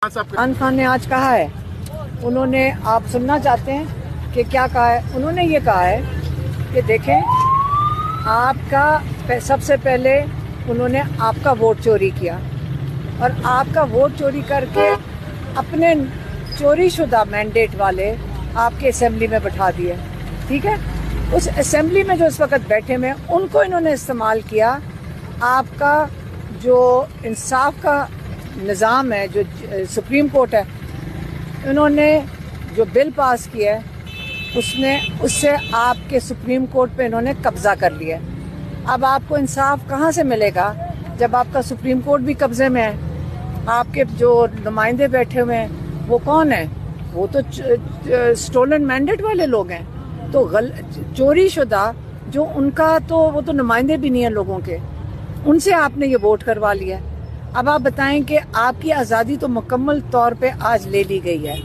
عمران خان نے آج کہا ہے، انہوں نے، آپ سننا چاہتے ہیں کہ کیا کہا ہے؟ انہوں نے یہ کہا ہے کہ دیکھیں، آپ کا سب سے پہلے انہوں نے آپ کا ووٹ چوری کیا اور آپ کا ووٹ چوری کر کے اپنے چوری شدہ مینڈیٹ والے آپ کے اسمبلی میں بٹھا دیے، ٹھیک ہے؟ اس اسمبلی میں جو اس وقت بیٹھے ہوئے ہیں ان کو انہوں نے استعمال کیا۔ آپ کا جو انصاف کا نظام ہے، جو سپریم کورٹ ہے، انہوں نے جو بل پاس کیا ہے اس سے آپ کے سپریم کورٹ پہ انہوں نے قبضہ کر لیا ہے۔ اب آپ کو انصاف کہاں سے ملے گا جب آپ کا سپریم کورٹ بھی قبضے میں ہے؟ آپ کے جو نمائندے بیٹھے ہوئے ہیں وہ کون ہیں؟ وہ تو سٹولن مینڈیٹ والے لوگ ہیں، تو چوری شدہ جو ان کا تو وہ تو نمائندے بھی نہیں ہیں لوگوں کے، ان سے آپ نے یہ ووٹ کروا لیا ہے۔ اب آپ بتائیں کہ آپ کی آزادی تو مکمل طور پہ آج لے لی گئی ہے،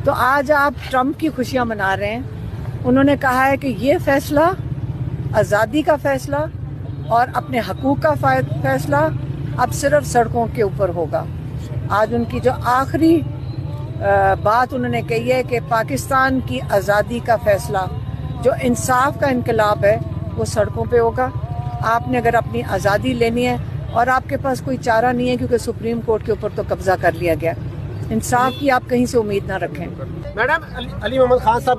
تو آج آپ ٹرمپ کی خوشیاں منا رہے ہیں۔ انہوں نے کہا ہے کہ یہ فیصلہ، آزادی کا فیصلہ اور اپنے حقوق کا فیصلہ اب صرف سڑکوں کے اوپر ہوگا۔ آج ان کی جو آخری بات انہوں نے کہی ہے کہ پاکستان کی آزادی کا فیصلہ، جو انصاف کا انقلاب ہے، وہ سڑکوں پہ ہوگا۔ آپ نے اگر اپنی آزادی لینی ہے اور آپ کے پاس کوئی چارہ نہیں ہے کیونکہ سپریم کورٹ کے اوپر تو قبضہ کر لیا گیا، انصاف کی آپ کہیں سے امید نہ رکھیں۔ میڈم، علی محمد خان صاحب